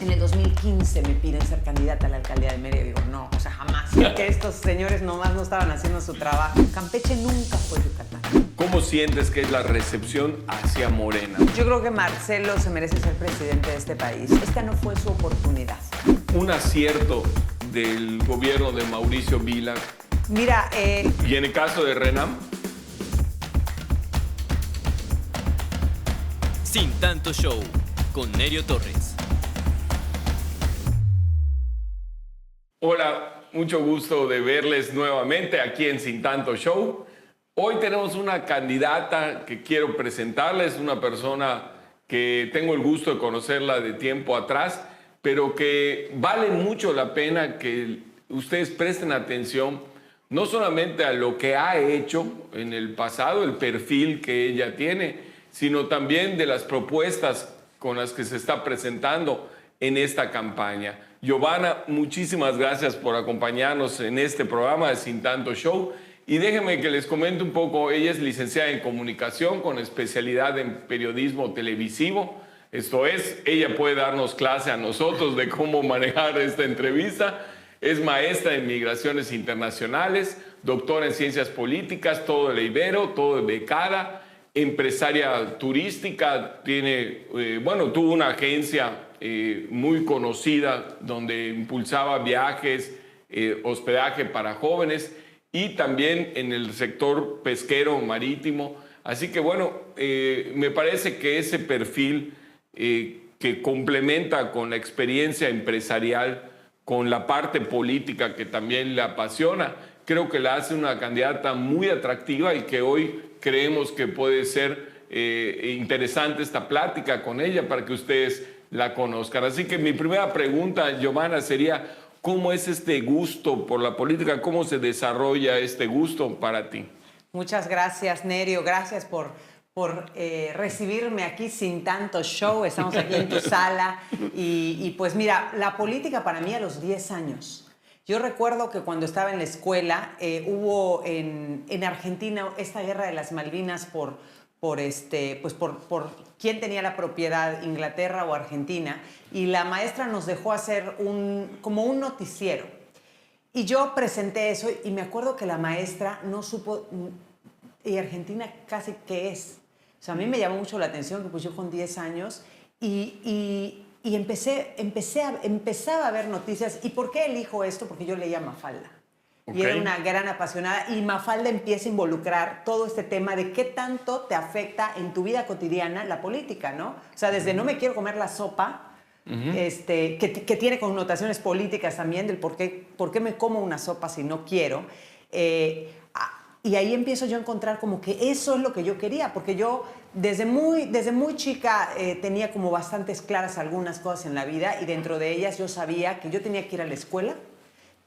En el 2015 me piden ser candidata a la alcaldía de Mérida. Digo, no, o sea, jamás. Que estos señores nomás no estaban haciendo su trabajo. Campeche nunca fue Yucatán. ¿Cómo sientes que es la recepción hacia Morena? Yo creo que Marcelo se merece ser presidente de este país. Esta no fue su oportunidad. Un acierto del gobierno de Mauricio Vila. Mira, ¿Y en el caso de Renam? Sin Tanto Show, con Nerio Torres. Hola, mucho gusto de verles nuevamente aquí en Sin Tanto Show. Hoy tenemos una candidata que quiero presentarles, una persona que tengo el gusto de conocerla de tiempo atrás, pero que vale mucho la pena que ustedes presten atención no solamente a lo que ha hecho en el pasado, el perfil que ella tiene, sino también de las propuestas con las que se está presentando en esta campaña. Giovanna, muchísimas gracias por acompañarnos en este programa de Sin Tanto Show. Y déjenme que les comente un poco, ella es licenciada en comunicación con especialidad en periodismo televisivo. Esto es, ella puede darnos clase a nosotros de cómo manejar esta entrevista. Es maestra en migraciones internacionales, doctora en ciencias políticas, todo de la Ibero, todo de becada, empresaria turística, tuvo una agencia muy conocida donde impulsaba viajes, hospedaje para jóvenes y también en el sector pesquero marítimo. Así que me parece que ese perfil que complementa con la experiencia empresarial, con la parte política que también le apasiona, creo que la hace una candidata muy atractiva y que hoy creemos que puede ser interesante esta plática con ella para que ustedes la conozcan. Así que mi primera pregunta, Giovanna, sería ¿cómo es este gusto por la política? ¿Cómo se desarrolla este gusto para ti? muchas gracias, Nerio. Gracias por recibirme aquí Sin Tanto Show. Estamos aquí en tu sala. Y pues mira, la política para mí a los 10 años. Yo recuerdo que cuando estaba en la escuela hubo en Argentina esta guerra de las Malvinas por quién tenía la propiedad, Inglaterra o Argentina, y la maestra nos dejó hacer como un noticiero. Y yo presenté eso y me acuerdo que la maestra no supo, ¿y Argentina casi qué es? O sea, a mí me llamó mucho la atención que pues yo con 10 años y empezaba a ver noticias. ¿Y por qué elijo esto? Porque yo leía Mafalda. Y era una gran apasionada y Mafalda empieza a involucrar todo este tema de qué tanto te afecta en tu vida cotidiana la política, ¿no? O sea, desde no me quiero comer la sopa, que tiene connotaciones políticas también, del por qué me como una sopa si no quiero. Y ahí empiezo yo a encontrar como que eso es lo que yo quería, porque yo desde muy chica tenía como bastantes claras algunas cosas en la vida y dentro de ellas yo sabía que yo tenía que ir a la escuela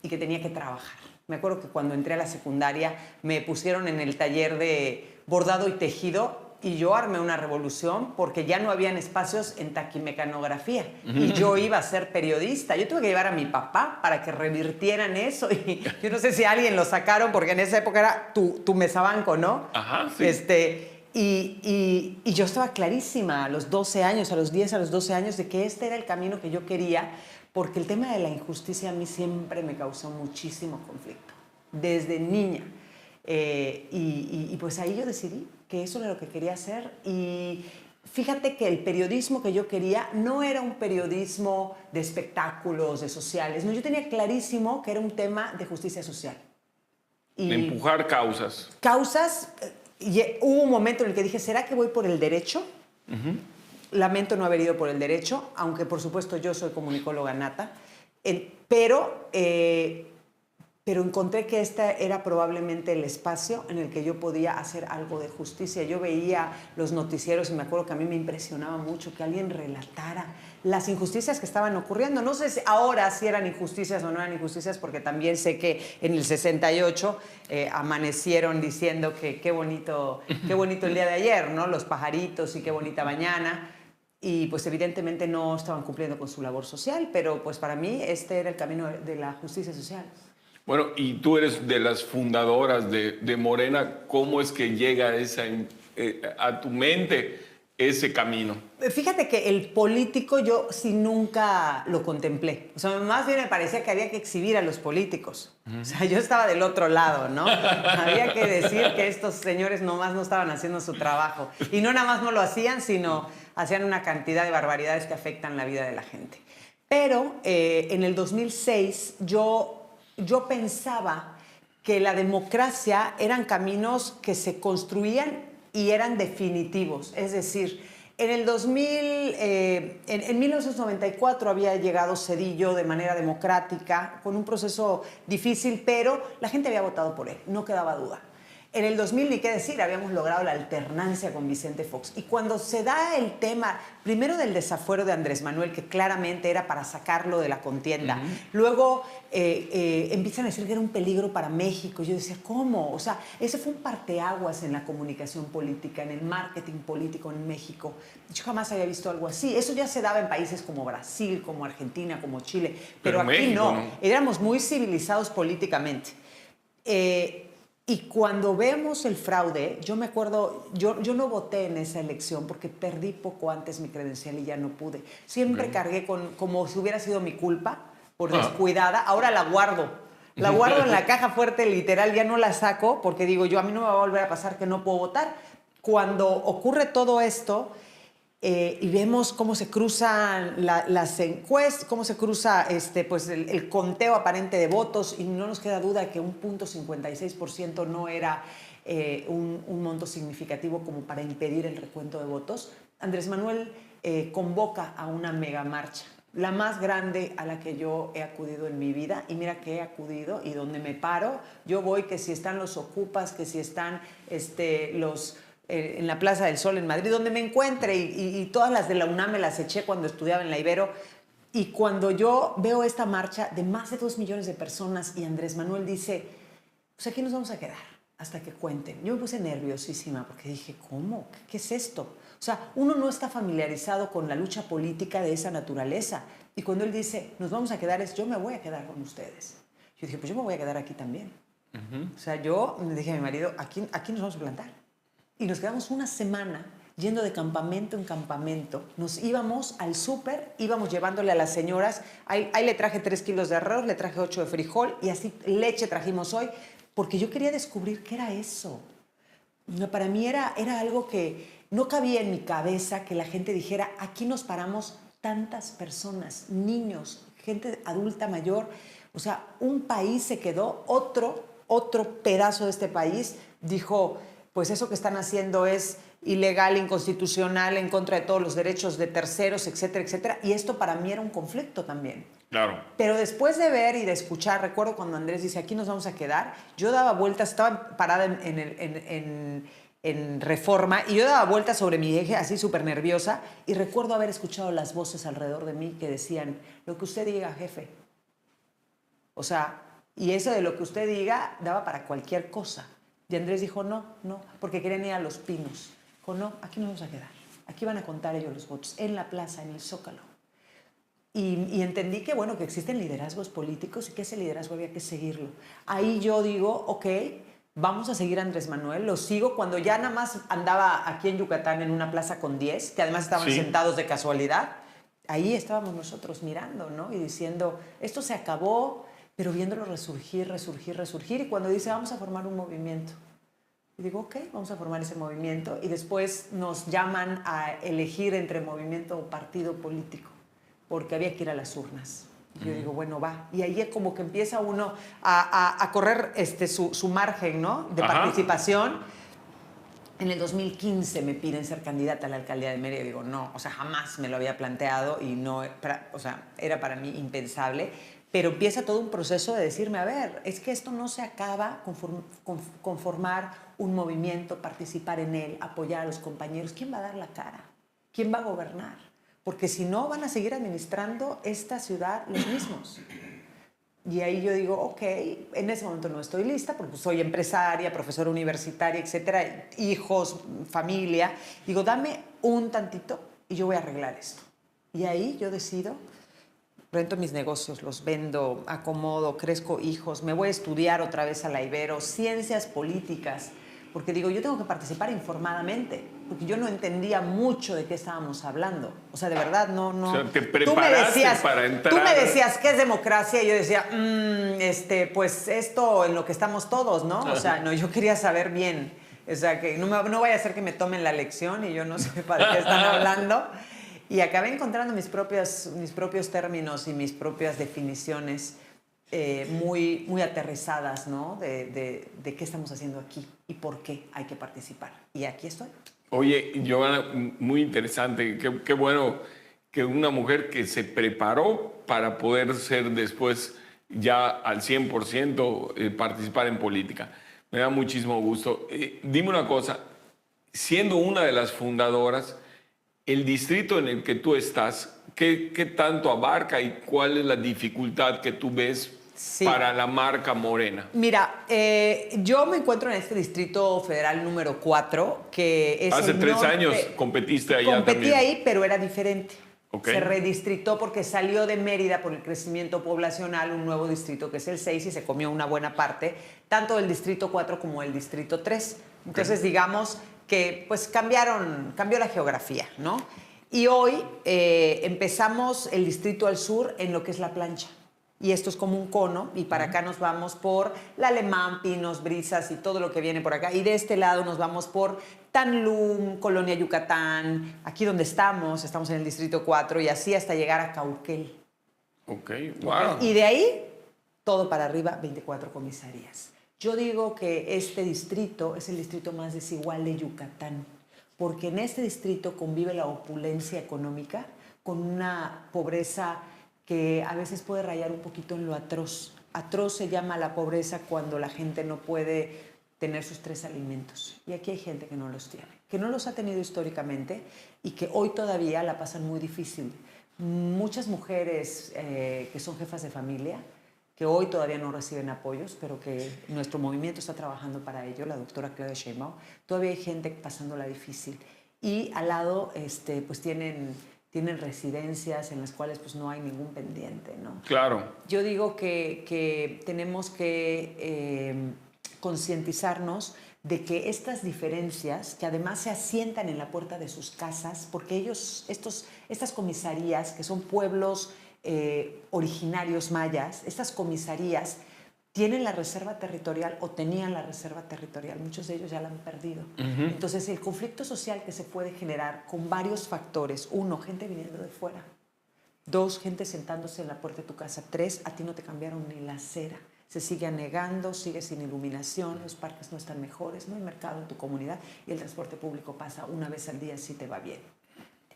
y que tenía que trabajar. Me acuerdo que cuando entré a la secundaria me pusieron en el taller de bordado y tejido y yo armé una revolución porque ya no habían espacios en taquimecanografía y yo iba a ser periodista. Yo tuve que llevar a mi papá para que revirtieran eso y yo no sé si alguien lo sacaron porque en esa época era tu mesabanco, ¿no? Ajá, sí. Y yo estaba clarísima a los 12 años, a los 10, a los 12 años de que este era el camino que yo quería. Porque el tema de la injusticia a mí siempre me causó muchísimo conflicto, desde niña. Y pues ahí yo decidí que eso era lo que quería hacer. Y fíjate que el periodismo que yo quería no era un periodismo de espectáculos, de sociales. No, yo tenía clarísimo que era un tema de justicia social. De empujar causas. Causas, y hubo un momento en el que dije, ¿será que voy por el derecho? Lamento no haber ido por el derecho, aunque por supuesto yo soy comunicóloga nata, pero encontré que este era probablemente el espacio en el que yo podía hacer algo de justicia. Yo veía los noticieros y me acuerdo que a mí me impresionaba mucho que alguien relatara las injusticias que estaban ocurriendo. No sé si ahora si eran injusticias o no eran injusticias, porque también sé que en el 68 amanecieron diciendo que qué bonito el día de ayer, ¿no? Los pajaritos y qué bonita mañana. Y pues evidentemente no estaban cumpliendo con su labor social, pero pues para mí este era el camino de la justicia social. Bueno, y tú eres de las fundadoras de Morena. ¿Cómo es que llega a tu mente ese camino? Fíjate que el político yo sí nunca lo contemplé. O sea, más bien me parecía que había que exhibir a los políticos. O sea, yo estaba del otro lado, ¿no? Había que decir que estos señores nomás no estaban haciendo su trabajo. Y no nada más no lo hacían, sino hacían una cantidad de barbaridades que afectan la vida de la gente. Pero en el 2006 yo pensaba que la democracia eran caminos que se construían y eran definitivos. Es decir, en 1994 había llegado Zedillo de manera democrática, con un proceso difícil, pero la gente había votado por él, no quedaba duda. En el 2000, ni qué decir, habíamos logrado la alternancia con Vicente Fox. Y cuando se da el tema, primero del desafuero de Andrés Manuel, que claramente era para sacarlo de la contienda, luego empiezan a decir que era un peligro para México. Yo decía, ¿cómo? O sea, ese fue un parteaguas en la comunicación política, en el marketing político en México. Yo jamás había visto algo así. Eso ya se daba en países como Brasil, como Argentina, como Chile. Pero aquí México, no. Éramos muy civilizados políticamente. Y cuando vemos el fraude, yo me acuerdo, yo no voté en esa elección porque perdí poco antes mi credencial y ya no pude. Siempre cargué como si hubiera sido mi culpa, por descuidada. Ahora la guardo. La guardo en la caja fuerte, literal, ya no la saco porque digo yo, a mí no me va a volver a pasar que no puedo votar. Cuando ocurre todo esto y vemos cómo se cruzan las encuestas, cómo se cruza pues el conteo aparente de votos, y no nos queda duda que un 0.56% no era un monto significativo como para impedir el recuento de votos. Andrés Manuel convoca a una mega marcha, la más grande a la que yo he acudido en mi vida, y mira que he acudido y donde me paro, yo voy, que si están los ocupas, que si están en la Plaza del Sol en Madrid, donde me encuentre, y todas las de la UNAM me las eché cuando estudiaba en la Ibero. Y cuando yo veo esta marcha de más de 2 millones de personas y Andrés Manuel dice, pues aquí nos vamos a quedar hasta que cuenten. Yo me puse nerviosísima porque dije, ¿cómo? ¿Qué es esto? O sea, uno no está familiarizado con la lucha política de esa naturaleza. Y cuando él dice, nos vamos a quedar, yo me voy a quedar con ustedes. Yo dije, pues yo me voy a quedar aquí también. O sea, yo le dije a mi marido, aquí nos vamos a plantar. Y nos quedamos una semana yendo de campamento en campamento. Nos íbamos al súper, íbamos llevándole a las señoras. Ahí le traje 3 kilos de arroz, le traje 8 de frijol, y así leche trajimos hoy, porque yo quería descubrir qué era eso. Para mí era algo que no cabía en mi cabeza, que la gente dijera, aquí nos paramos tantas personas, niños, gente adulta mayor. O sea, un país se quedó, otro pedazo de este país dijo, pues eso que están haciendo es ilegal, inconstitucional, en contra de todos los derechos de terceros, etcétera, etcétera. Y esto para mí era un conflicto también. Claro. Pero después de ver y de escuchar, recuerdo cuando Andrés dice, aquí nos vamos a quedar, yo daba vueltas, estaba parada en Reforma, y yo daba vueltas sobre mi eje, así súper nerviosa, y recuerdo haber escuchado las voces alrededor de mí que decían, lo que usted diga, jefe. O sea, y eso de lo que usted diga daba para cualquier cosa. Y Andrés dijo, no, porque querían ir a Los Pinos. Dijo, no, aquí nos vamos a quedar. Aquí van a contar ellos los votos, en la plaza, en el Zócalo. Y entendí que, bueno, que existen liderazgos políticos y que ese liderazgo había que seguirlo. Ahí yo digo, ok, vamos a seguir a Andrés Manuel, lo sigo. Cuando ya nada más andaba aquí en Yucatán en una plaza con 10, que además estaban sentados de casualidad, ahí estábamos nosotros mirando, ¿no? Y diciendo, esto se acabó, pero viéndolo resurgir. Y cuando dice, vamos a formar un movimiento. Y digo, ok, vamos a formar ese movimiento. Y después nos llaman a elegir entre movimiento o partido político, porque había que ir a las urnas. Y yo digo, bueno, va. Y ahí es como que empieza uno a correr su margen, ¿no?, de participación. En el 2015 me piden ser candidata a la alcaldía de Mérida. Y digo, no, o sea, jamás me lo había planteado y no, o sea, era para mí impensable. Pero empieza todo un proceso de decirme, a ver, es que esto no se acaba con formar un movimiento, participar en él, apoyar a los compañeros. ¿Quién va a dar la cara? ¿Quién va a gobernar? Porque si no, van a seguir administrando esta ciudad los mismos. Y ahí yo digo, ok, en ese momento no estoy lista porque soy empresaria, profesora universitaria, etcétera, hijos, familia. Digo, dame un tantito y yo voy a arreglar esto. Y ahí yo decido, rento mis negocios, los vendo, acomodo, crezco hijos, me voy a estudiar otra vez a la Ibero, ciencias políticas, porque digo, yo tengo que participar informadamente. porque yo no entendía mucho de qué estábamos hablando. O sea, de verdad, no. O sea, te preparaste para entrar. Tú me decías, ¿qué es democracia? Y yo decía, pues esto en lo que estamos todos, ¿no? O sea, no, yo quería saber bien. O sea, que no vaya a ser que me tomen la lección y yo no sepa de qué están hablando. Y acabé encontrando mis propios términos y mis propias definiciones muy, muy aterrizadas, ¿no? De qué estamos haciendo aquí y por qué hay que participar. Y aquí estoy. Oye, Giovanna, muy interesante. Qué bueno que una mujer que se preparó para poder ser después ya al 100% participar en política. Me da muchísimo gusto. Dime una cosa, siendo una de las fundadoras, el distrito en el que tú estás, ¿qué tanto abarca y cuál es la dificultad que tú ves para la marca Morena? Mira, yo me encuentro en este distrito federal número 4, que es Hace 3 años competiste allá también. Competí ahí, pero era diferente. Okay. Se redistritó porque salió de Mérida por el crecimiento poblacional un nuevo distrito que es el 6 y se comió una buena parte, tanto del distrito 4 como del distrito 3. Entonces, digamos que pues cambió la geografía, ¿no? Y hoy empezamos el distrito al sur en lo que es la plancha. Y esto es como un cono, y para acá nos vamos por La Alemán, Pinos, Brisas y todo lo que viene por acá. Y de este lado nos vamos por Tanlum, Colonia Yucatán, aquí donde estamos en el Distrito 4, y así hasta llegar a Cauquel. Ok, wow. Y de ahí, todo para arriba, 24 comisarías. Yo digo que este distrito es el distrito más desigual de Yucatán, porque en este distrito convive la opulencia económica con una pobreza que a veces puede rayar un poquito en lo atroz. Atroz se llama la pobreza cuando la gente no puede tener sus 3 alimentos. Y aquí hay gente que no los tiene, que no los ha tenido históricamente y que hoy todavía la pasan muy difícil. Muchas mujeres que son jefas de familia, que hoy todavía no reciben apoyos, pero que nuestro movimiento está trabajando para ello, la doctora Claudia Sheinbaum, todavía hay gente pasándola difícil. Y al lado pues tienen residencias en las cuales pues no hay ningún pendiente, ¿no? Claro. Yo digo que tenemos que concientizarnos de que estas diferencias, que además se asientan en la puerta de sus casas, porque estas comisarías, que son pueblos originarios mayas, estas comisarías tienen la reserva territorial o tenían la reserva territorial, muchos de ellos ya la han perdido. Entonces el conflicto social que se puede generar con varios factores: 1, gente viniendo de fuera; 2, gente sentándose en la puerta de tu casa; 3, a ti no te cambiaron ni la acera, se sigue anegando, sigue sin iluminación, los parques no están mejores, no hay mercado en tu comunidad y el transporte público pasa una vez al día si te va bien.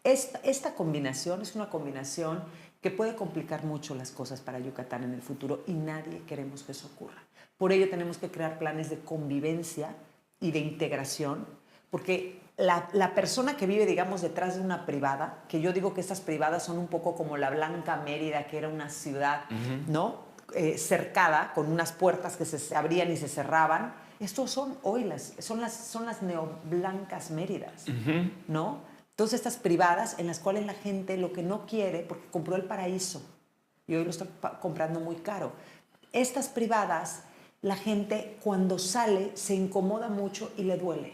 Esta combinación es una combinación que puede complicar mucho las cosas para Yucatán en el futuro y nadie queremos que eso ocurra. Por ello tenemos que crear planes de convivencia y de integración, porque la persona que vive, digamos, detrás de una privada, que yo digo que estas privadas son un poco como la Blanca Mérida, que era una ciudad, ¿no? Cercada, con unas puertas que se abrían y se cerraban. Estos son hoy son las neoblancas Méridas, ¿no? Entonces, estas privadas en las cuales la gente lo que no quiere, porque compró el paraíso y hoy lo está comprando muy caro. Estas privadas, la gente cuando sale se incomoda mucho y le duele.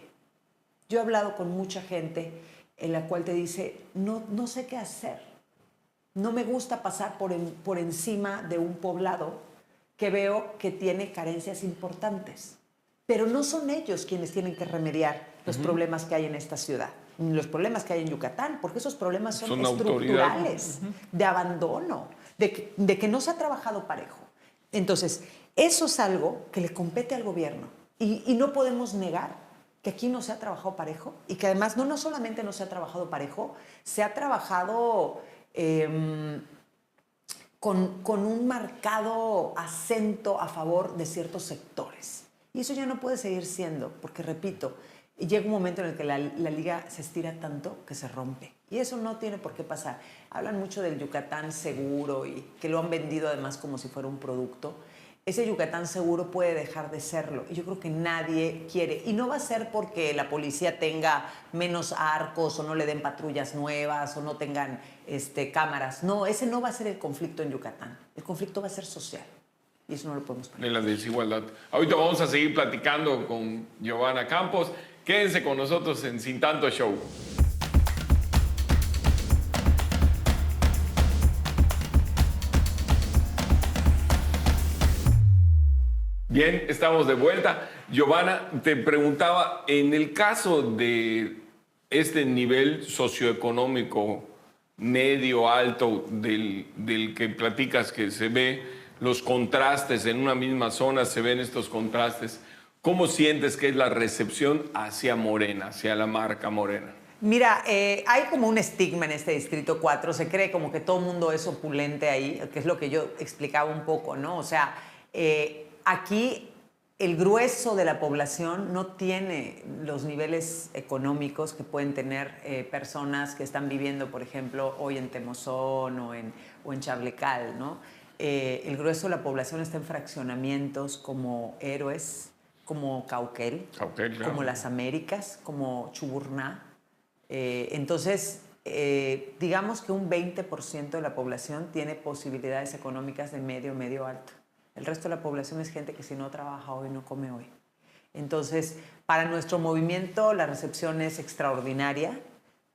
Yo he hablado con mucha gente en la cual te dice, no sé qué hacer. No me gusta pasar por encima de un poblado que veo que tiene carencias importantes. Pero no son ellos quienes tienen que remediar los problemas que hay en esta ciudad, ni los problemas que hay en Yucatán, porque esos problemas son estructurales, de abandono, de que no se ha trabajado parejo. Entonces, eso es algo que le compete al gobierno y no podemos negar que aquí no se ha trabajado parejo y que además no solamente no se ha trabajado parejo, se ha trabajado con un marcado acento a favor de ciertos sectores. Y eso ya no puede seguir siendo, porque repito, llega un momento en el que la liga se estira tanto que se rompe. Y eso no tiene por qué pasar. Hablan mucho del Yucatán seguro y que lo han vendido además como si fuera un producto. Ese Yucatán seguro puede dejar de serlo. Y yo creo que nadie quiere. Y no va a ser porque la policía tenga menos arcos o no le den patrullas nuevas o no tengan cámaras. No, ese no va a ser el conflicto en Yucatán. El conflicto va a ser social. Y eso no lo podemos permitir. De la desigualdad. Ahorita vamos a seguir platicando con Giovanna Campos. Quédense con nosotros en Sin Tanto Show. Bien, estamos de vuelta. Giovanna, te preguntaba, en el caso de este nivel socioeconómico medio alto del que platicas, que se ve los contrastes en una misma zona, se ven estos contrastes, ¿cómo sientes que es la recepción hacia Morena, hacia la marca Morena? Mira, hay como un estigma en este Distrito 4, se cree como que todo el mundo es opulente ahí, que es lo que yo explicaba un poco, ¿no? O sea, aquí el grueso de la población no tiene los niveles económicos que pueden tener personas que están viviendo, por ejemplo, hoy en Temozón o en Chablecal, ¿no? El grueso de la población está en fraccionamientos como Héroes, como Cauquel, Claro. como Las Américas, como Chuburná. Entonces, digamos que un 20% de la población tiene posibilidades económicas de medio alto. El resto de la población es gente que si no trabaja hoy, no come hoy. Entonces, para nuestro movimiento la recepción es extraordinaria.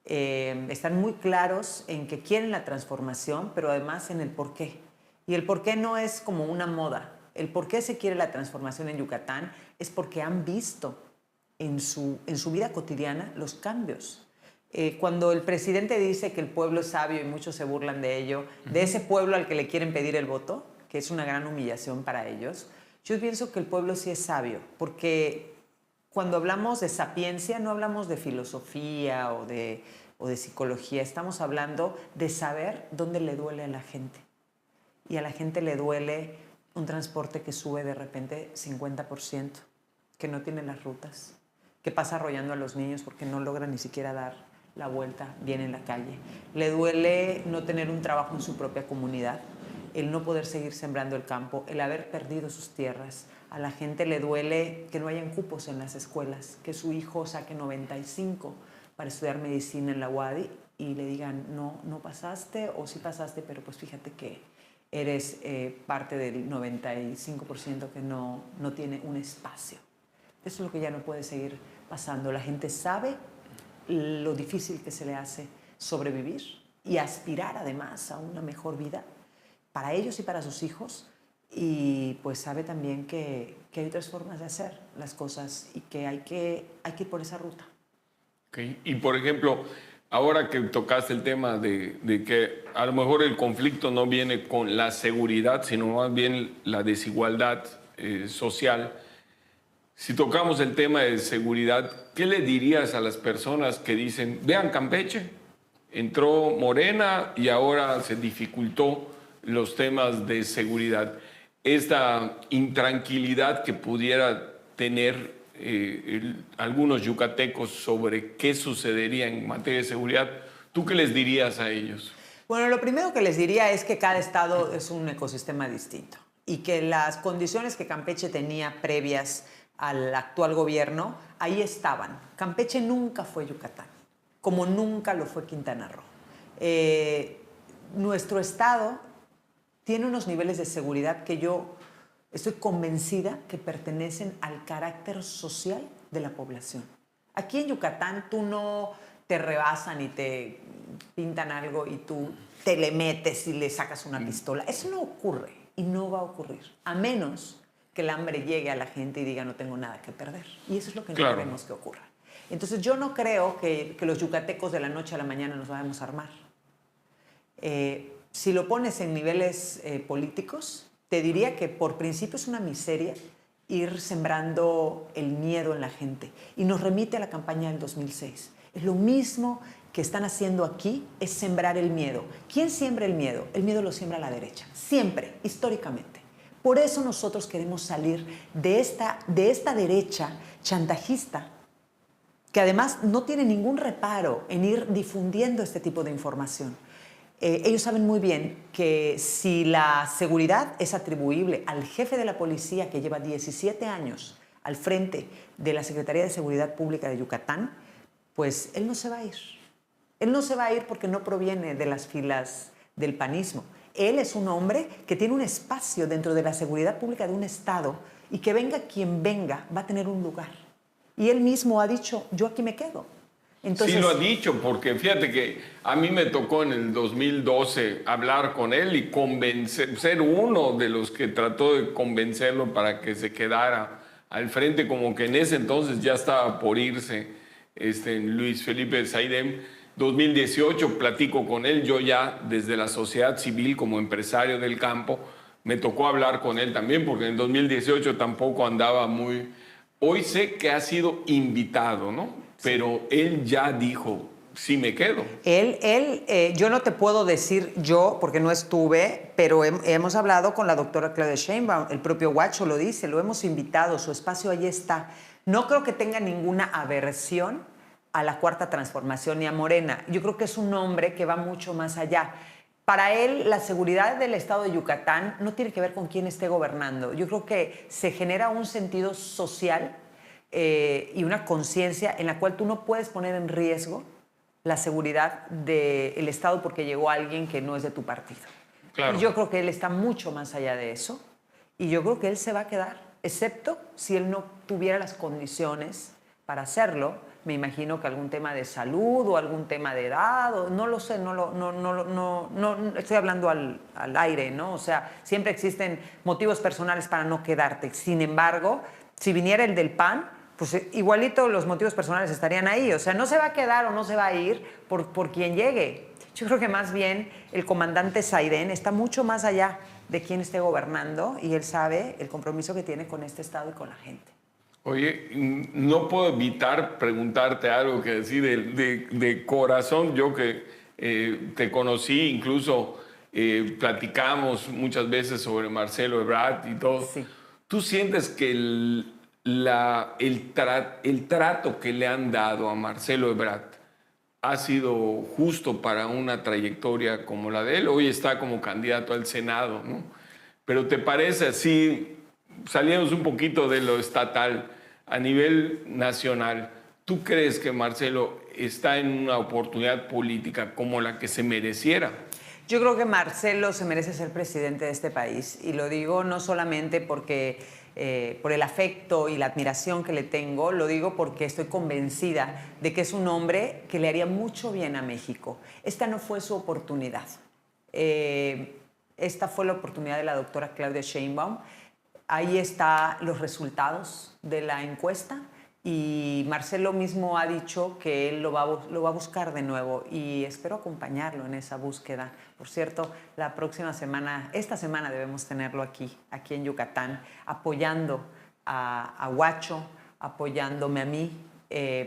Están muy claros en que quieren la transformación, pero además en el por qué. Y el por qué no es como una moda. El por qué se quiere la transformación en Yucatán es porque han visto en su vida cotidiana los cambios. Cuando el presidente dice que el pueblo es sabio y muchos se burlan de ello, de ese pueblo al que le quieren pedir el voto, que es una gran humillación para ellos, yo pienso que el pueblo sí es sabio, porque cuando hablamos de sapiencia no hablamos de filosofía o de psicología, estamos hablando de saber dónde le duele a la gente. Y a la gente le duele un transporte que sube de repente 50%, que no tiene las rutas, que pasa arrollando a los niños porque no logra ni siquiera dar la vuelta bien en la calle. Le duele no tener un trabajo en su propia comunidad, el no poder seguir sembrando el campo, el haber perdido sus tierras. A la gente le duele que no hayan cupos en las escuelas, que su hijo saque 95 para estudiar medicina en la UADY y le digan, no pasaste, o sí pasaste, pero pues fíjate que eres parte del 95% que no tiene un espacio. Eso es lo que ya no puede seguir pasando. La gente sabe lo difícil que se le hace sobrevivir y aspirar además a una mejor vida para ellos y para sus hijos, y pues sabe también que hay otras formas de hacer las cosas y que hay que ir por esa ruta. Okay. Y por ejemplo, ahora que tocaste el tema de que a lo mejor el conflicto no viene con la seguridad, sino más bien la desigualdad social, si tocamos el tema de seguridad, ¿qué le dirías a las personas que dicen, vean Campeche, entró Morena y ahora se dificultó los temas de seguridad? Esta intranquilidad que pudiera tener algunos yucatecos sobre qué sucedería en materia de seguridad, ¿tú qué les dirías a ellos? Bueno, lo primero que les diría es que cada estado es un ecosistema distinto y que las condiciones que Campeche tenía previas al actual gobierno, ahí estaban. Campeche nunca fue Yucatán, como nunca lo fue Quintana Roo. Nuestro estado tiene unos niveles de seguridad que yo estoy convencida que pertenecen al carácter social de la población. Aquí en Yucatán tú no te rebasan y te pintan algo y tú te le metes y le sacas una pistola. Eso no ocurre y no va a ocurrir, a menos que el hambre llegue a la gente y diga no tengo nada que perder. Y eso es lo que no queremos que ocurra. Entonces yo no creo que los yucatecos de la noche a la mañana nos vayamos a armar. Si lo pones en niveles políticos, te diría que por principio es una miseria ir sembrando el miedo en la gente. Y nos remite a la campaña del 2006. Es lo mismo que están haciendo aquí, es sembrar el miedo. ¿Quién siembra el miedo? El miedo lo siembra la derecha, siempre, históricamente. Por eso nosotros queremos salir de esta derecha chantajista, que además no tiene ningún reparo en ir difundiendo este tipo de información. Ellos saben muy bien que si la seguridad es atribuible al jefe de la policía que lleva 17 años al frente de la Secretaría de Seguridad Pública de Yucatán, pues él no se va a ir. Él no se va a ir porque no proviene de las filas del panismo. Él es un hombre que tiene un espacio dentro de la seguridad pública de un estado y que venga quien venga va a tener un lugar. Y él mismo ha dicho, yo aquí me quedo. Entonces, sí lo ha dicho, porque fíjate que a mí me tocó en el 2012 hablar con él y ser uno de los que trató de convencerlo para que se quedara al frente, como que en ese entonces ya estaba por irse Luis Felipe Saidem. 2018 platico con él, yo ya desde la sociedad civil como empresario del campo, me tocó hablar con él también, porque en 2018 tampoco andaba muy... Hoy sé que ha sido invitado, ¿no? Pero él ya dijo, sí me quedo. Yo no te puedo decir yo, porque no estuve, pero hemos hablado con la doctora Claudia Sheinbaum, el propio Guacho lo dice, lo hemos invitado, su espacio ahí está. No creo que tenga ninguna aversión a la Cuarta Transformación ni a Morena. Yo creo que es un hombre que va mucho más allá. Para él, la seguridad del estado de Yucatán no tiene que ver con quién esté gobernando. Yo creo que se genera un sentido social y una conciencia en la cual tú no puedes poner en riesgo la seguridad del Estado porque llegó alguien que no es de tu partido. Claro. Y yo creo que él está mucho más allá de eso y yo creo que él se va a quedar, excepto si él no tuviera las condiciones para hacerlo. Me imagino que algún tema de salud o algún tema de edad, o no lo sé, no estoy hablando al aire, ¿no? O sea, siempre existen motivos personales para no quedarte. Sin embargo, si viniera el del PAN, pues igualito los motivos personales estarían ahí. O sea, no se va a quedar o no se va a ir por quien llegue. Yo creo que más bien el comandante Saidem está mucho más allá de quién esté gobernando y él sabe el compromiso que tiene con este Estado y con la gente. Oye, no puedo evitar preguntarte algo que decir de corazón. Yo que te conocí, incluso platicamos muchas veces sobre Marcelo Ebrard y todo. Sí. ¿Tú sientes que el trato que le han dado a Marcelo Ebrard ha sido justo para una trayectoria como la de él? Hoy está como candidato al Senado, ¿no? Pero ¿te parece así, saliendo un poquito de lo estatal, a nivel nacional, tú crees que Marcelo está en una oportunidad política como la que se mereciera? Yo creo que Marcelo se merece ser presidente de este país y lo digo no solamente porque por el afecto y la admiración que le tengo, lo digo porque estoy convencida de que es un hombre que le haría mucho bien a México. Esta no fue su oportunidad. Esta fue la oportunidad de la doctora Claudia Sheinbaum. Ahí están los resultados de la encuesta y Marcelo mismo ha dicho que él lo va a buscar de nuevo y espero acompañarlo en esa búsqueda. Por cierto, la próxima semana, esta semana debemos tenerlo aquí en Yucatán, apoyando a Guacho, apoyándome a mí.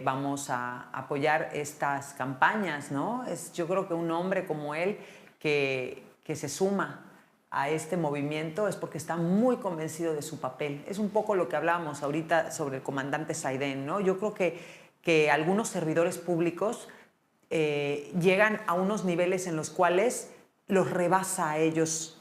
Vamos a apoyar estas campañas, ¿no? Yo creo que un hombre como él que se suma a este movimiento es porque está muy convencido de su papel. Es un poco lo que hablábamos ahorita sobre el comandante Saidem, ¿no? Yo creo que algunos servidores públicos llegan a unos niveles en los cuales los rebasa a ellos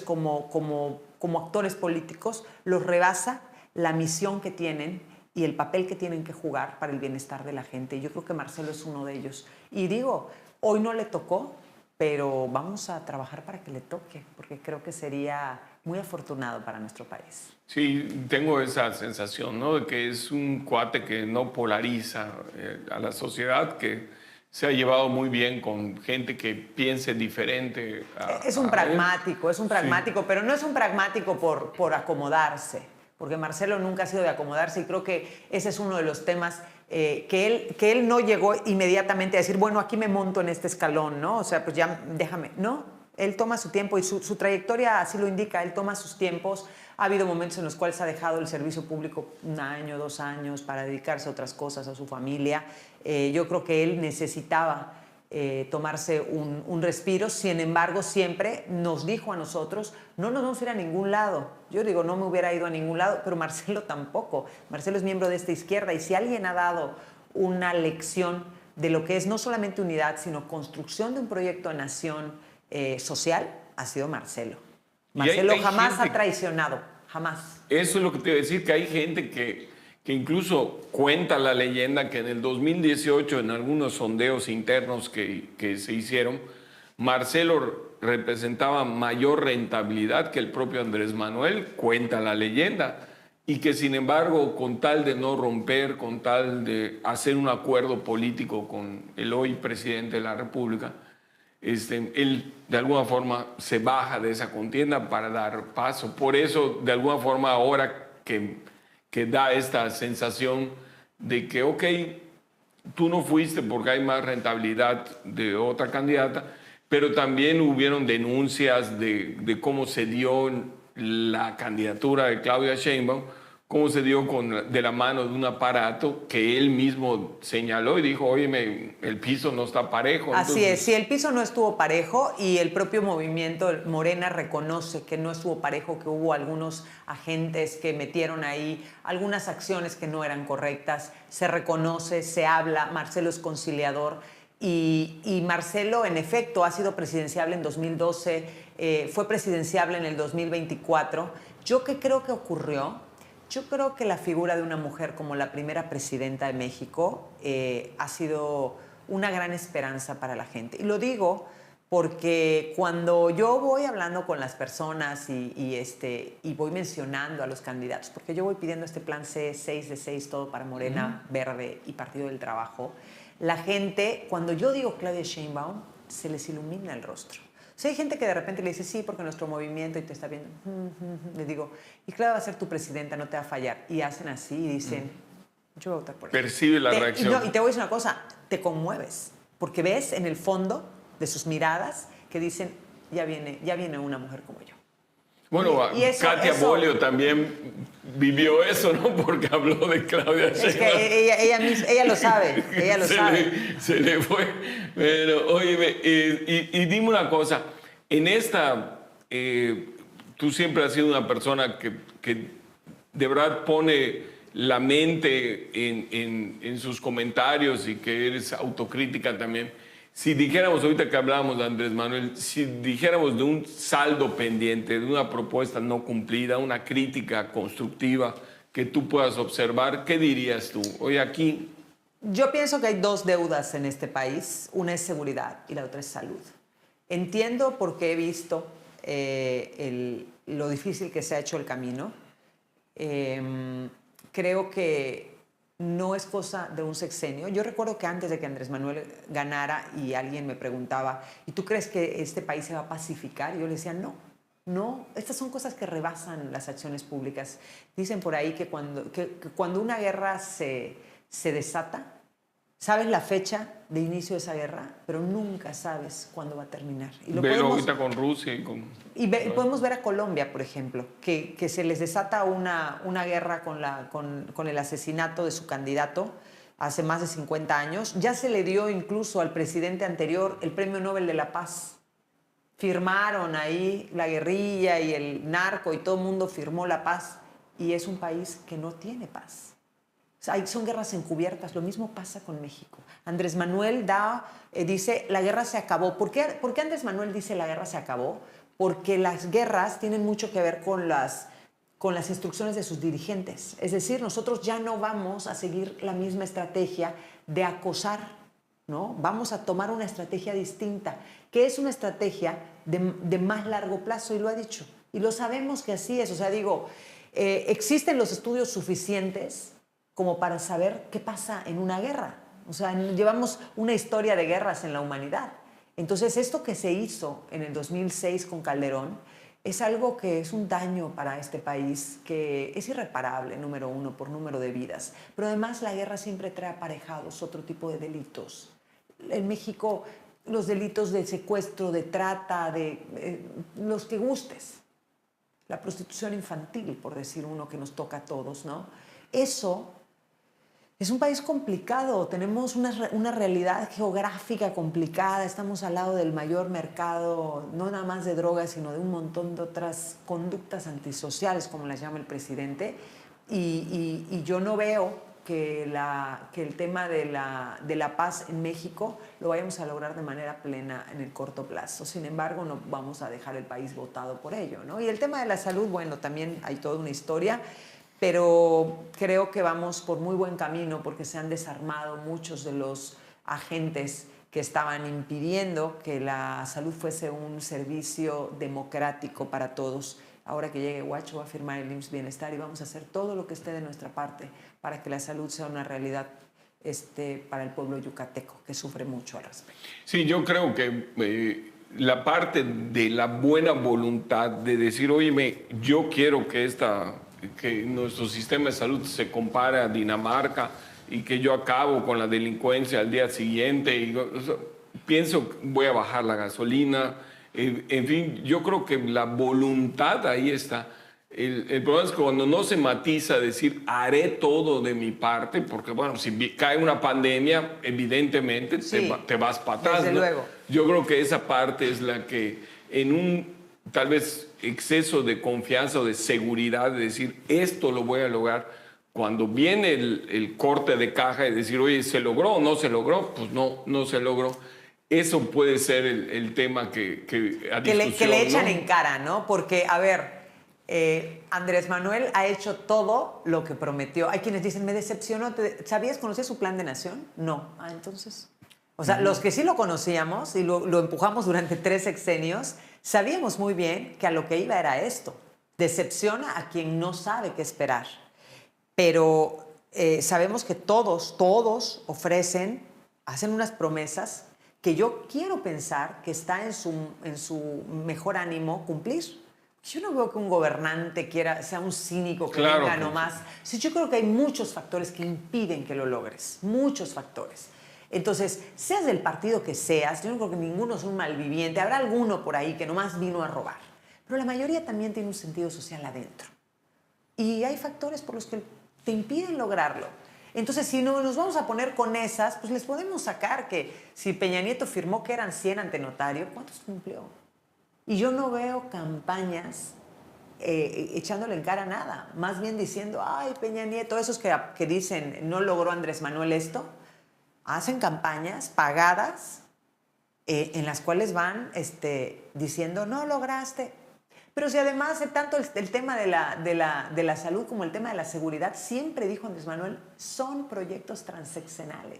como actores políticos, los rebasa la misión que tienen y el papel que tienen que jugar para el bienestar de la gente. Yo creo que Marcelo es uno de ellos. Y digo, hoy no le tocó, pero vamos a trabajar para que le toque, porque creo que sería muy afortunado para nuestro país. Sí, tengo esa sensación, ¿no? De que es un cuate que no polariza a la sociedad, que se ha llevado muy bien con gente que piense diferente. Es un pragmático, sí. Pero no es un pragmático por acomodarse, porque Marcelo nunca ha sido de acomodarse y creo que ese es uno de los temas que él no llegó inmediatamente a decir, bueno, aquí me monto en este escalón, ¿no? O sea, pues ya déjame. No, él toma su tiempo y su trayectoria así lo indica, él toma sus tiempos. Ha habido momentos en los cuales ha dejado el servicio público 1 año, 2 años para dedicarse a otras cosas, a su familia. Yo creo que él necesitaba tomarse un respiro. Sin embargo, siempre nos dijo a nosotros, no nos vamos a ir a ningún lado. Yo digo, no me hubiera ido a ningún lado, pero Marcelo tampoco. Marcelo es miembro de esta izquierda y si alguien ha dado una lección de lo que es no solamente unidad, sino construcción de un proyecto de nación social, ha sido Marcelo. Marcelo jamás ha traicionado, jamás. Eso es lo que te iba a decir, que hay gente que incluso cuenta la leyenda que en el 2018, en algunos sondeos internos que se hicieron, Marcelo representaba mayor rentabilidad que el propio Andrés Manuel, cuenta la leyenda. y que sin embargo, con tal de no romper, con tal de hacer un acuerdo político con el hoy presidente de la República, él de alguna forma se baja de esa contienda para dar paso. Por eso, de alguna forma, ahora que da esta sensación de que, ok, tú no fuiste porque hay más rentabilidad de otra candidata, pero también hubieron denuncias de cómo se dio la candidatura de Claudia Sheinbaum, cómo se dio de la mano de un aparato que él mismo señaló y dijo, oye, el piso no está parejo. Así es, sí, el piso no estuvo parejo y el propio movimiento Morena reconoce que no estuvo parejo, que hubo algunos agentes que metieron ahí algunas acciones que no eran correctas. Se reconoce, se habla, Marcelo es conciliador. Y Marcelo, en efecto, ha sido presidenciable en 2012, fue presidenciable en el 2024. ¿Yo qué creo que ocurrió? Yo creo que la figura de una mujer como la primera presidenta de México ha sido una gran esperanza para la gente. Y lo digo porque cuando yo voy hablando con las personas y voy mencionando a los candidatos, porque yo voy pidiendo este plan C, 6 de 6, todo para Morena, Verde y Partido del Trabajo, la gente, cuando yo digo Claudia Sheinbaum, se les ilumina el rostro. O sea, hay gente que de repente le dice, sí, porque nuestro movimiento y te está viendo. Le digo, y Claudia va a ser tu presidenta, no te va a fallar. Y hacen así y dicen, yo voy a votar por ella. Percibe la reacción. Y te voy a decir una cosa, te conmueves, porque ves en el fondo de sus miradas que dicen, ya viene una mujer como yo. Bueno, Katia Bolio también vivió eso, ¿no? Porque habló de Claudia Sheinbaum. Es que ella lo sabe, ella lo sabe. Se le fue. Pero, oye, y dime una cosa. En esta, tú siempre has sido una persona que de verdad pone la mente en sus comentarios y que eres autocrítica también. Si dijéramos, ahorita que hablábamos de Andrés Manuel, si dijéramos de un saldo pendiente, de una propuesta no cumplida, una crítica constructiva que tú puedas observar, ¿qué dirías tú? Hoy aquí... Yo pienso que hay dos deudas en este país. Una es seguridad y la otra es salud. Entiendo porque he visto lo difícil que se ha hecho el camino. Creo que no es cosa de un sexenio. Yo recuerdo que antes de que Andrés Manuel ganara y alguien me preguntaba, ¿y tú crees que este país se va a pacificar? Y yo le decía, no, estas son cosas que rebasan las acciones públicas. Dicen por ahí que cuando una guerra se desata, sabes la fecha de inicio de esa guerra, pero nunca sabes cuándo va a terminar. Y Velo ahorita con Rusia y con... Y podemos ver a Colombia, por ejemplo, que se les desata una guerra con el asesinato de su candidato hace más de 50 años. Ya se le dio incluso al presidente anterior el Premio Nobel de la Paz. Firmaron ahí la guerrilla y el narco y todo el mundo firmó la paz. Y es un país que no tiene paz. O sea, son guerras encubiertas. Lo mismo pasa con México. Andrés Manuel dice, la guerra se acabó. ¿Por qué Andrés Manuel dice la guerra se acabó? Porque las guerras tienen mucho que ver con las instrucciones de sus dirigentes. Es decir, nosotros ya no vamos a seguir la misma estrategia de acosar, ¿no? Vamos a tomar una estrategia distinta, que es una estrategia de más largo plazo, y lo ha dicho. Y lo sabemos que así es. O sea, digo, existen los estudios suficientes como para saber qué pasa en una guerra. O sea, llevamos una historia de guerras en la humanidad. Entonces, esto que se hizo en el 2006 con Calderón es algo que es un daño para este país, que es irreparable, número uno, por número de vidas. Pero además la guerra siempre trae aparejados otro tipo de delitos. En México, los delitos de secuestro, de trata, los que gustes. La prostitución infantil, por decir uno que nos toca a todos, ¿no? Eso... Es un país complicado, tenemos una realidad geográfica complicada, estamos al lado del mayor mercado, no nada más de drogas, sino de un montón de otras conductas antisociales, como las llama el presidente, y yo no veo que el tema de la paz en México lo vayamos a lograr de manera plena en el corto plazo. Sin embargo, no vamos a dejar el país votado por ello, ¿no? Y el tema de la salud, bueno, también hay toda una historia, pero creo que vamos por muy buen camino porque se han desarmado muchos de los agentes que estaban impidiendo que la salud fuese un servicio democrático para todos. Ahora que llegue Guacho va a firmar el IMSS Bienestar y vamos a hacer todo lo que esté de nuestra parte para que la salud sea una realidad para el pueblo yucateco, que sufre mucho al respecto. Sí, yo creo que la parte de la buena voluntad de decir, óyeme, yo quiero que nuestro sistema de salud se compare a Dinamarca y que yo acabo con la delincuencia al día siguiente. Y, o sea, pienso, voy a bajar la gasolina. En fin, yo creo que la voluntad ahí está. El problema es que cuando no se matiza decir, haré todo de mi parte, porque bueno, si cae una pandemia, evidentemente sí, te vas para atrás, desde ¿no? luego. Yo creo que esa parte es la que en un tal vez exceso de confianza o de seguridad, de decir, esto lo voy a lograr, cuando viene el corte de caja y decir, oye, ¿se logró o no se logró? Pues no se logró. Eso puede ser el tema que a discusión, que le echan ¿no? en cara, ¿no? Porque, a ver, Andrés Manuel ha hecho todo lo que prometió. Hay quienes dicen, me decepcionó. ¿Sabías, conocías su plan de nación? No. Ah, entonces... O sea, los que sí lo conocíamos y lo empujamos durante 3 sexenios, sabíamos muy bien que a lo que iba era esto. Decepciona a quien no sabe qué esperar. Pero sabemos que todos hacen unas promesas que yo quiero pensar que está en su mejor ánimo cumplir. Yo no veo que un gobernante sea un cínico que claro, venga nomás. Sí, yo creo que hay muchos factores que impiden que lo logres. Muchos factores. Entonces, seas del partido que seas, yo no creo que ninguno es un malviviente. Habrá alguno por ahí que nomás vino a robar. Pero la mayoría también tiene un sentido social adentro. Y hay factores por los que te impiden lograrlo. Entonces, si no nos vamos a poner con esas, pues les podemos sacar que si Peña Nieto firmó que eran 100 ante notario, ¿cuántos cumplió? Y yo no veo campañas echándole en cara nada. Más bien diciendo, ay, Peña Nieto, esos que dicen, no logró Andrés Manuel esto, hacen campañas pagadas en las cuales van diciendo, no lograste. Pero si además tanto el tema de la salud como el tema de la seguridad, siempre dijo Andrés Manuel, son proyectos transeccionales.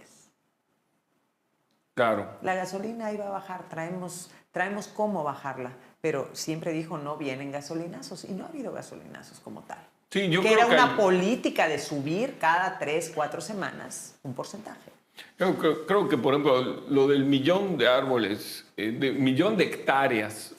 Claro. La gasolina iba a bajar, traemos cómo bajarla, pero siempre dijo, no vienen gasolinazos, y no ha habido gasolinazos como tal. Sí, yo que creo era que una política de subir cada 3, 4 semanas un porcentaje. Yo creo que, por ejemplo, lo del millón de árboles, millón de hectáreas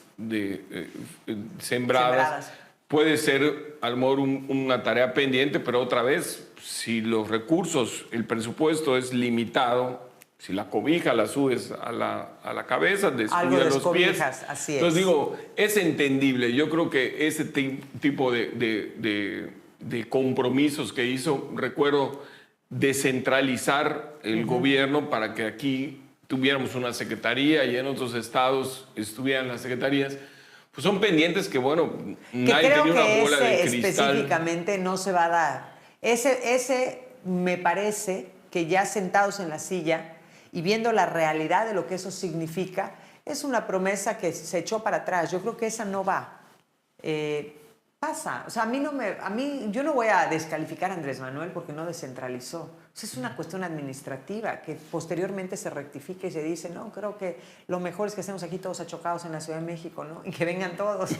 sembradas, puede ser a lo mejor una tarea pendiente, pero otra vez, si los recursos, el presupuesto es limitado, si la cobija la subes a la cabeza, algo descuidas los pies. Así es. Entonces digo, es entendible. Yo creo que ese tipo de compromisos que hizo, recuerdo, descentralizar el gobierno para que aquí tuviéramos una secretaría y en otros estados estuvieran las secretarías, pues son pendientes que, bueno, nadie tenía una bola de cristal. Específicamente no se va a dar. Ese me parece que ya sentados en la silla y viendo la realidad de lo que eso significa, es una promesa que se echó para atrás. Yo creo que esa no va. Pasa. O sea, yo no voy a descalificar a Andrés Manuel porque no descentralizó. O sea, es una cuestión administrativa que posteriormente se rectifica y se dice, no, creo que lo mejor es que estemos aquí todos achocados en la Ciudad de México, ¿no? Y que vengan todos.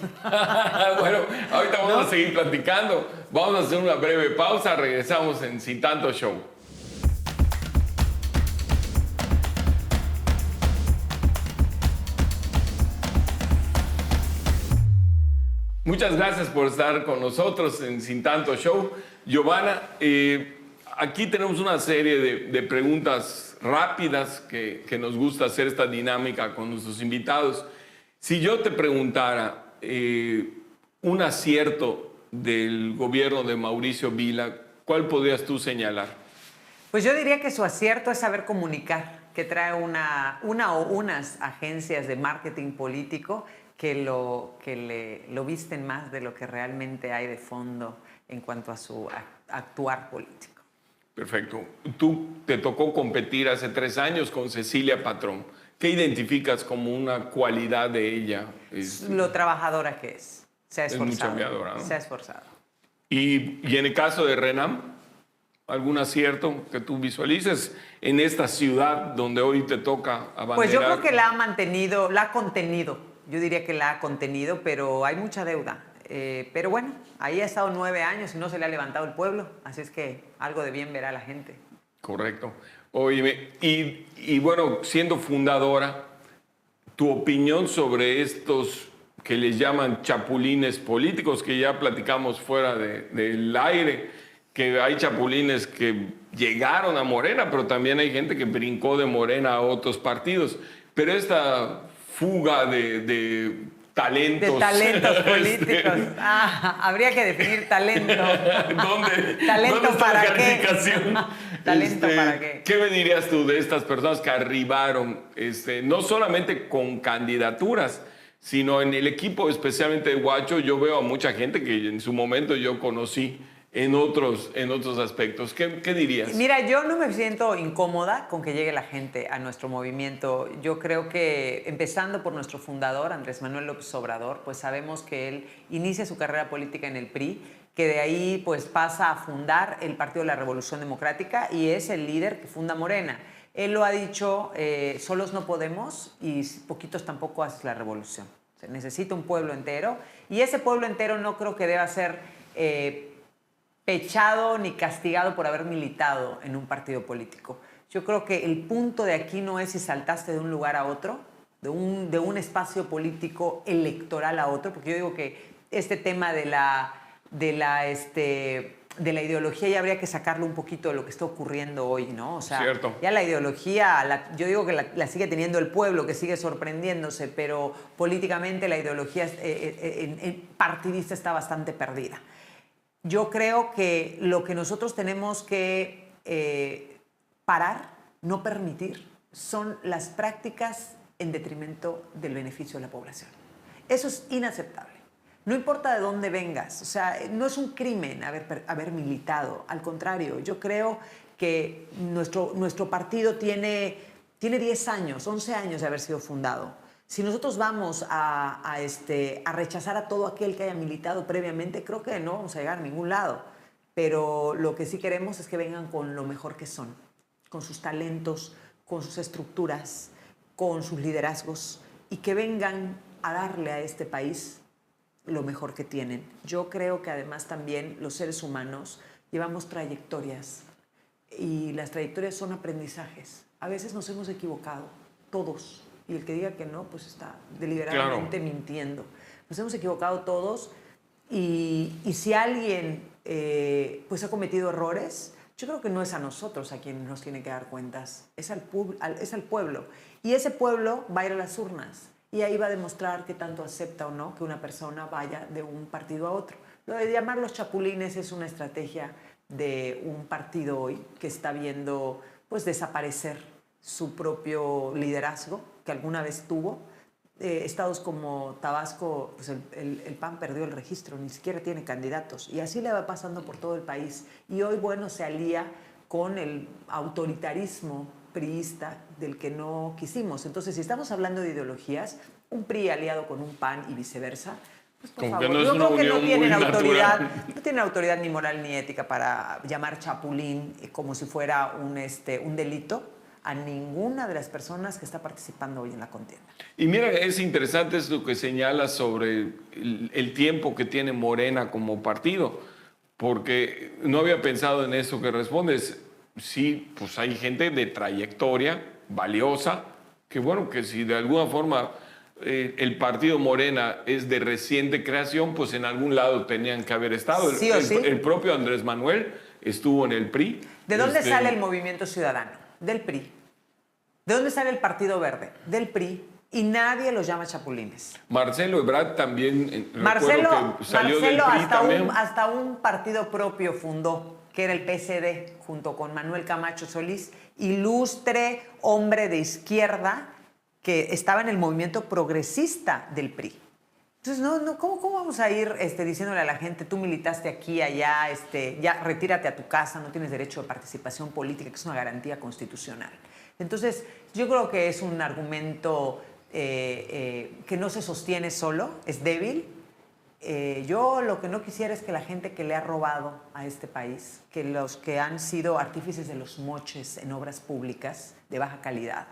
Bueno, ahorita vamos a seguir platicando. Vamos a hacer una breve pausa. Regresamos en Sin Tanto Show. Muchas gracias por estar con nosotros en Sin Tanto Show. Giovanna, aquí tenemos una serie de preguntas rápidas que nos gusta hacer esta dinámica con nuestros invitados. Si yo te preguntara un acierto del gobierno de Mauricio Vila, ¿cuál podrías tú señalar? Pues yo diría que su acierto es saber comunicar, que trae una o unas agencias de marketing político que lo visten más de lo que realmente hay de fondo en cuanto a su actuar político. Perfecto. Tú te tocó competir hace 3 años con Cecilia Patrón. ¿Qué identificas como una cualidad de ella? Lo trabajadora que es. Se ha esforzado. Es muy chambeadora, ¿no? Se ha esforzado. ¿Y en el caso de Renam? ¿Algún acierto que tú visualices en esta ciudad donde hoy te toca abanderar? Pues yo creo que la ha mantenido, la ha contenido. Yo diría que la ha contenido, pero hay mucha deuda. Pero bueno, ahí ha estado 9 años y no se le ha levantado el pueblo. Así es que algo de bien verá la gente. Correcto. Oye, y bueno, siendo fundadora, tu opinión sobre estos que les llaman chapulines políticos, que ya platicamos fuera del aire, que hay chapulines que llegaron a Morena, pero también hay gente que brincó de Morena a otros partidos. Pero esta fuga de talentos... De talentos políticos. Habría que definir talento. ¿Talento ¿Dónde para está la qué? calificación? ¿Talento para qué? ¿Qué me dirías tú de estas personas que arribaron, no solamente con candidaturas, sino en el equipo, especialmente de Guacho? Yo veo a mucha gente que en su momento yo conocí en otros aspectos. ¿Qué dirías? Mira, yo no me siento incómoda con que llegue la gente a nuestro movimiento. Yo creo que, empezando por nuestro fundador, Andrés Manuel López Obrador, pues sabemos que él inicia su carrera política en el PRI, que de ahí pues pasa a fundar el Partido de la Revolución Democrática y es el líder que funda Morena. Él lo ha dicho, solos no podemos y poquitos tampoco haces la revolución. Se necesita un pueblo entero y ese pueblo entero no creo que deba ser pechado ni castigado por haber militado en un partido político. Yo creo que el punto de aquí no es si saltaste de un lugar a otro, de un espacio político electoral a otro, porque yo digo que este tema de la ideología ya habría que sacarlo un poquito de lo que está ocurriendo hoy, ¿no? O sea, cierto. Ya la ideología, yo digo que la sigue teniendo el pueblo, que sigue sorprendiéndose, pero políticamente la ideología partidista está bastante perdida. Yo creo que lo que nosotros tenemos que parar, no permitir, son las prácticas en detrimento del beneficio de la población. Eso es inaceptable. No importa de dónde vengas, o sea, no es un crimen haber militado. Al contrario, yo creo que nuestro partido tiene 10 años, 11 años de haber sido fundado. Si nosotros vamos a rechazar a todo aquel que haya militado previamente, creo que no vamos a llegar a ningún lado. Pero lo que sí queremos es que vengan con lo mejor que son, con sus talentos, con sus estructuras, con sus liderazgos y que vengan a darle a este país lo mejor que tienen. Yo creo que además también los seres humanos llevamos trayectorias y las trayectorias son aprendizajes. A veces nos hemos equivocado, todos. Y el que diga que no, pues está deliberadamente mintiendo. Nos hemos equivocado todos y si alguien pues ha cometido errores, yo creo que no es a nosotros a quien nos tiene que dar cuentas, es al pueblo. Y ese pueblo va a ir a las urnas y ahí va a demostrar qué tanto acepta o no que una persona vaya de un partido a otro. Lo de llamarlos chapulines es una estrategia de un partido hoy que está viendo pues desaparecer su propio liderazgo que alguna vez tuvo. Estados como Tabasco, pues el PAN perdió el registro, ni siquiera tiene candidatos. Y así le va pasando por todo el país. Y hoy, bueno, se alía con el autoritarismo priista del que no quisimos. Entonces, si estamos hablando de ideologías, un PRI aliado con un PAN y viceversa, pues por favor, yo creo que no tienen autoridad, no tienen autoridad ni moral ni ética para llamar chapulín como si fuera un delito a ninguna de las personas que está participando hoy en la contienda. Y mira, es interesante lo que señalas sobre el tiempo que tiene Morena como partido, porque no había pensado en eso que respondes. Sí, pues hay gente de trayectoria valiosa, que bueno, que si de alguna forma el partido Morena es de reciente creación, pues en algún lado tenían que haber estado. Sí o sí. El propio Andrés Manuel estuvo en el PRI. ¿De dónde sale el Movimiento Ciudadano? Del PRI. ¿De dónde sale el Partido Verde? Del PRI. Y nadie los llama chapulines. Marcelo Ebrard también, Marcelo, que salió del PRI hasta un partido propio fundó, que era el PSD, junto con Manuel Camacho Solís, ilustre hombre de izquierda que estaba en el movimiento progresista del PRI. Entonces, ¿cómo vamos a ir diciéndole a la gente, tú militaste aquí, allá, ya retírate a tu casa, no tienes derecho de participación política, que es una garantía constitucional? Entonces, yo creo que es un argumento que no se sostiene solo, es débil Yo lo que no quisiera es que la gente que le ha robado a este país, que los que han sido artífices de los moches en obras públicas de baja calidad,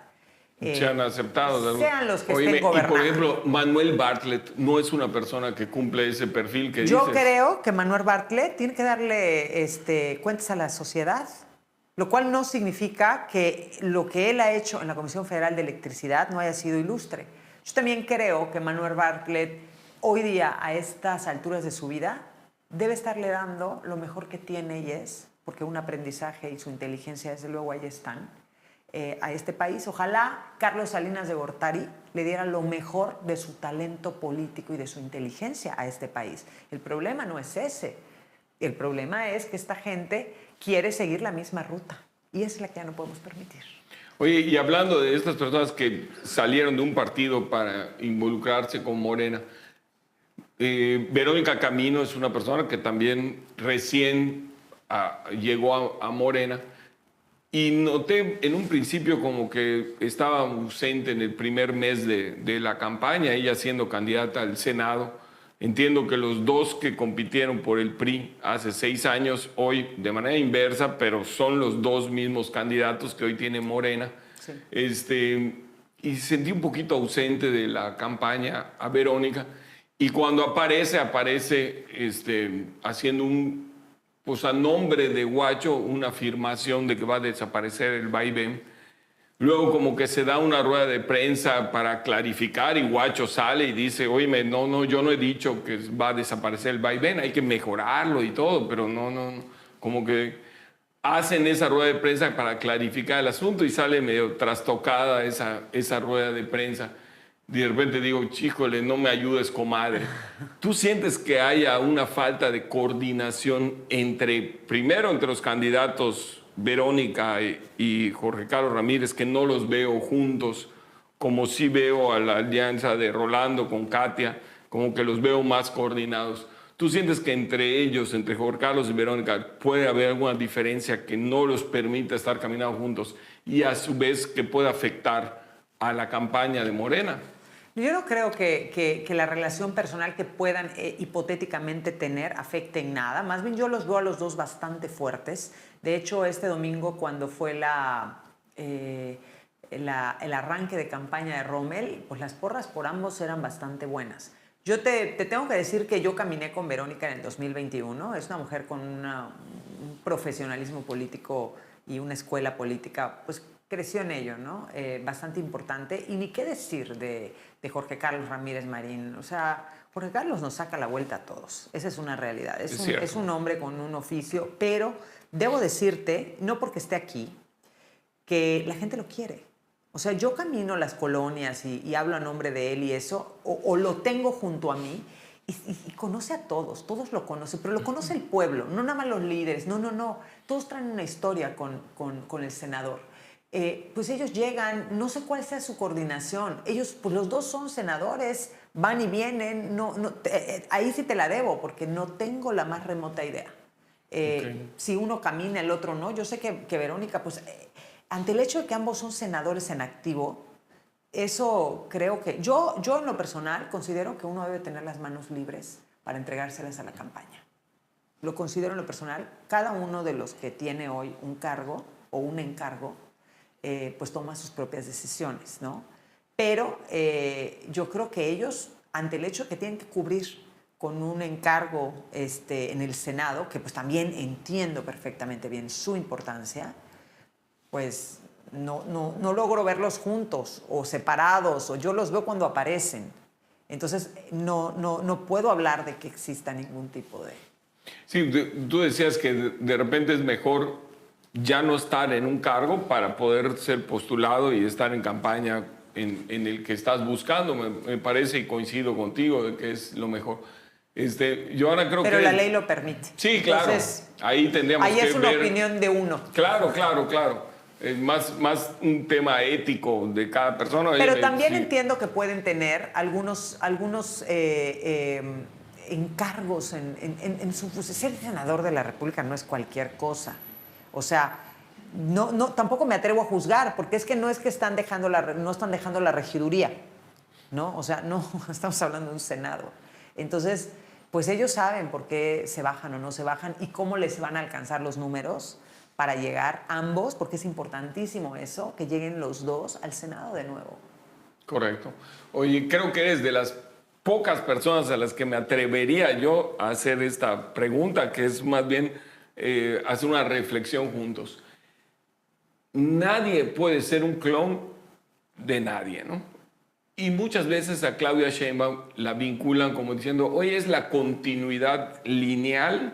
sean aceptados. Sean los que Oíme, estén gobernando. y por ejemplo, Manuel Bartlett no es una persona que cumple ese perfil que Yo dices. creo que Manuel Bartlett tiene que darle cuentas a la sociedad, lo cual no significa que lo que él ha hecho en la Comisión Federal de Electricidad no haya sido ilustre. Yo también creo que Manuel Bartlett, hoy día, a estas alturas de su vida, debe estarle dando lo mejor que tiene y es, porque un aprendizaje y su inteligencia, desde luego, ahí están, a este país. Ojalá Carlos Salinas de Gortari le diera lo mejor de su talento político y de su inteligencia a este país. El problema no es ese. El problema es que esta gente quiere seguir la misma ruta y es la que ya no podemos permitir. Oye, y hablando de estas personas que salieron de un partido para involucrarse con Morena, Verónica Camino es una persona que también recién llegó a Morena. Y noté en un principio como que estaba ausente en el primer mes de la campaña, ella siendo candidata al Senado. Entiendo que los dos que compitieron por el PRI hace 6 años, hoy de manera inversa, pero son los dos mismos candidatos que hoy tiene Morena. Sí. Y sentí un poquito ausente de la campaña a Verónica. Y cuando aparece haciendo pues a nombre de Guacho, una afirmación de que va a desaparecer el vaivén. Luego como que se da una rueda de prensa para clarificar y Guacho sale y dice, oye, no, yo no he dicho que va a desaparecer el vaivén, hay que mejorarlo y todo, pero no, como que hacen esa rueda de prensa para clarificar el asunto y sale medio trastocada esa rueda de prensa. De repente digo, chíjole, no me ayudes, comadre. ¿Tú sientes que haya una falta de coordinación primero entre los candidatos Verónica y Jorge Carlos Ramírez, que no los veo juntos, como sí veo a la alianza de Rolando con Katia, como que los veo más coordinados? ¿Tú sientes que entre ellos, entre Jorge Carlos y Verónica, puede haber alguna diferencia que no los permita estar caminando juntos y a su vez que pueda afectar a la campaña de Morena? Yo no creo que la relación personal que puedan hipotéticamente tener afecte en nada. Más bien yo los veo a los dos bastante fuertes. De hecho, este domingo cuando fue el arranque de campaña de Rommel, pues las porras por ambos eran bastante buenas. Yo te tengo que decir que yo caminé con Verónica en el 2021. Es una mujer con un profesionalismo político y una escuela política, pues creció en ello, ¿no? Bastante importante. Y ni qué decir de Jorge Carlos Ramírez Marín. O sea, Jorge Carlos nos saca la vuelta a todos. Esa es una realidad. Es un hombre con un oficio, pero debo decirte, no porque esté aquí, que la gente lo quiere. O sea, yo camino las colonias y hablo a nombre de él y eso, o lo tengo junto a mí y conoce a todos lo conocen, pero lo conoce el pueblo, no nada más los líderes, no. Todos traen una historia con el senador. Pues ellos llegan, no sé cuál sea su coordinación. Ellos, pues los dos son senadores, van y vienen. Ahí sí te la debo, porque no tengo la más remota idea. Si uno camina, el otro no. Yo sé que Verónica, pues ante el hecho de que ambos son senadores en activo, eso creo que... Yo en lo personal considero que uno debe tener las manos libres para entregárselas a la campaña. Lo considero en lo personal. Cada uno de los que tiene hoy un cargo o un encargo, pues toma sus propias decisiones, ¿no? Pero yo creo que ellos, ante el hecho de que tienen que cubrir con un encargo en el Senado, que pues también entiendo perfectamente bien su importancia, pues no logro verlos juntos o separados, o yo los veo cuando aparecen. Entonces no puedo hablar de que exista ningún tipo de... Sí, tú decías que de repente es mejor ya no estar en un cargo para poder ser postulado y estar en campaña en el que estás buscando. Me parece y coincido contigo de que es lo mejor. Yo ahora creo Pero la ley lo permite. Sí, claro. Entonces, ahí tendríamos que ver... Ahí es una opinión de uno. Claro. Es más un tema ético de cada persona. Pero también entiendo que pueden tener algunos encargos en su... Ser senador de la República no es cualquier cosa. O sea, tampoco me atrevo a juzgar, porque es que no están dejando la regiduría, ¿no? O sea, no, estamos hablando de un Senado. Entonces, pues ellos saben por qué se bajan o no se bajan y cómo les van a alcanzar los números para llegar ambos, porque es importantísimo eso, que lleguen los dos al Senado de nuevo. Correcto. Oye, creo que eres de las pocas personas a las que me atrevería yo a hacer esta pregunta, que es más bien hacer una reflexión juntos. Nadie puede ser un clon de nadie, ¿no? Y muchas veces a Claudia Sheinbaum la vinculan como diciendo, oye, es la continuidad lineal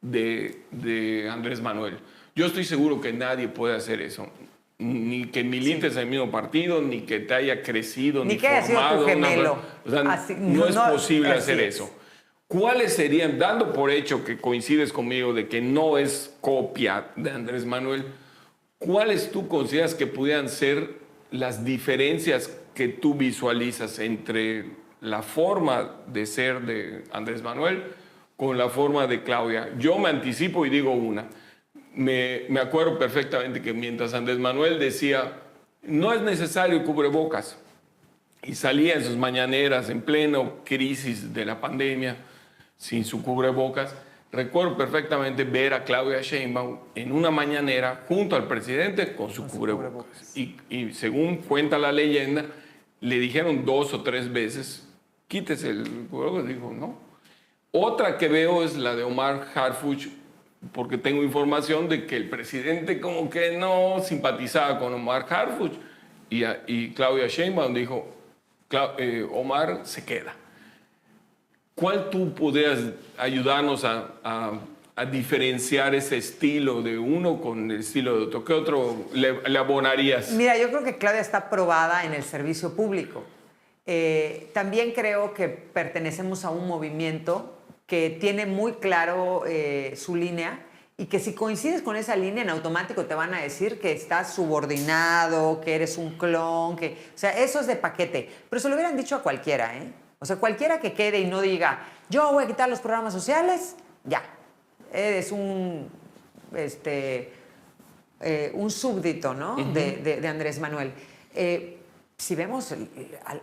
de Andrés Manuel. Yo estoy seguro que nadie puede hacer eso. Ni que milites en el mismo partido, ni que te haya crecido, ni que haya sido tu gemelo. O sea, no es posible hacer eso. ¿Cuáles serían, dando por hecho que coincides conmigo de que no es copia de Andrés Manuel, cuáles tú consideras que pudieran ser las diferencias que tú visualizas entre la forma de ser de Andrés Manuel con la forma de Claudia? Yo me anticipo y digo una. Me acuerdo perfectamente que mientras Andrés Manuel decía, no es necesario cubrebocas, y salía en sus mañaneras en pleno crisis de la pandemia, sin su cubrebocas, recuerdo perfectamente ver a Claudia Sheinbaum en una mañanera junto al presidente con su cubrebocas. Y según cuenta la leyenda, le dijeron 2 o 3 veces, quítese el cubrebocas, dijo, no. Otra que veo es la de Omar Harfuch, porque tengo información de que el presidente como que no simpatizaba con Omar Harfuch y Claudia Sheinbaum dijo, Omar se queda. ¿Cuál tú podrías ayudarnos a diferenciar ese estilo de uno con el estilo de otro? ¿Qué otro le abonarías? Mira, yo creo que Claudia está probada en el servicio público. También creo que pertenecemos a un movimiento que tiene muy claro su línea y que si coincides con esa línea en automático te van a decir que estás subordinado, que eres un clon, o sea, eso es de paquete. Pero se lo hubieran dicho a cualquiera, ¿eh? O sea, cualquiera que quede y no diga, yo voy a quitar los programas sociales, ya. Eres un súbdito, ¿no? de Andrés Manuel. Si vemos,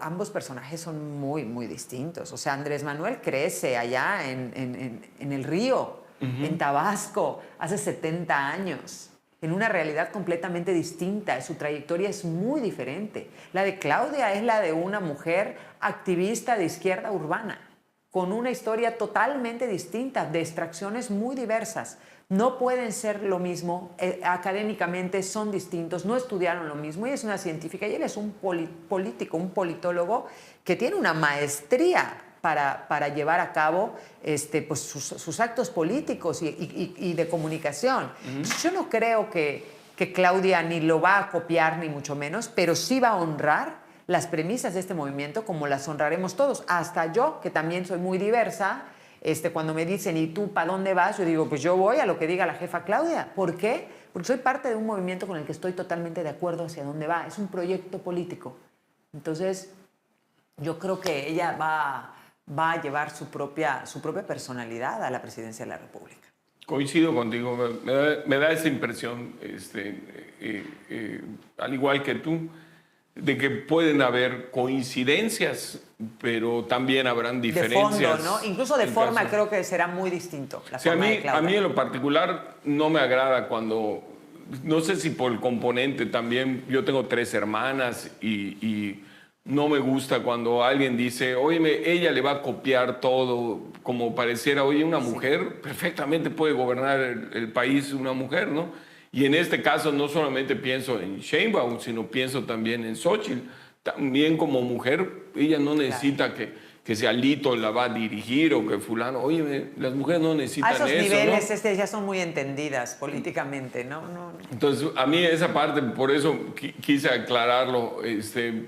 ambos personajes son muy, muy distintos. O sea, Andrés Manuel crece allá en el río, en Tabasco, hace 70 años, en una realidad completamente distinta. Su trayectoria es muy diferente. La de Claudia es la de una mujer activista de izquierda urbana, con una historia totalmente distinta, de extracciones muy diversas. No pueden ser lo mismo, académicamente son distintos, no estudiaron lo mismo. Ella es una científica y él es un político, un politólogo que tiene una maestría para llevar a cabo pues sus actos políticos y de comunicación. Yo no creo que Claudia ni lo va a copiar, ni mucho menos, pero sí va a honrar las premisas de este movimiento como las honraremos todos. Hasta yo, que también soy muy diversa, cuando me dicen, ¿y tú para dónde vas? Yo digo, pues yo voy a lo que diga la jefa Claudia. ¿Por qué? Porque soy parte de un movimiento con el que estoy totalmente de acuerdo hacia dónde va. Es un proyecto político. Entonces, yo creo que ella va a llevar su propia personalidad a la presidencia de la República. Coincido contigo, me da esa impresión, al igual que tú, de que pueden haber coincidencias, pero también habrán diferencias. De fondo, ¿no? Incluso de forma creo que será muy distinto la forma de Claudia. A mí en lo particular no me agrada cuando, no sé si por el componente también, yo tengo 3 hermanas y no me gusta cuando alguien dice, oye, ella le va a copiar todo, como pareciera, oye, una mujer perfectamente puede gobernar el país, una mujer, ¿no? Y en este caso no solamente pienso en Sheinbaum, sino pienso también en Xóchitl. También como mujer, ella no necesita que sea Alito la va a dirigir o que fulano. Oye, las mujeres no necesitan eso. A esos eso, niveles ¿no? Ya son muy entendidas políticamente, ¿no? Entonces, a mí esa parte, por eso quise aclararlo,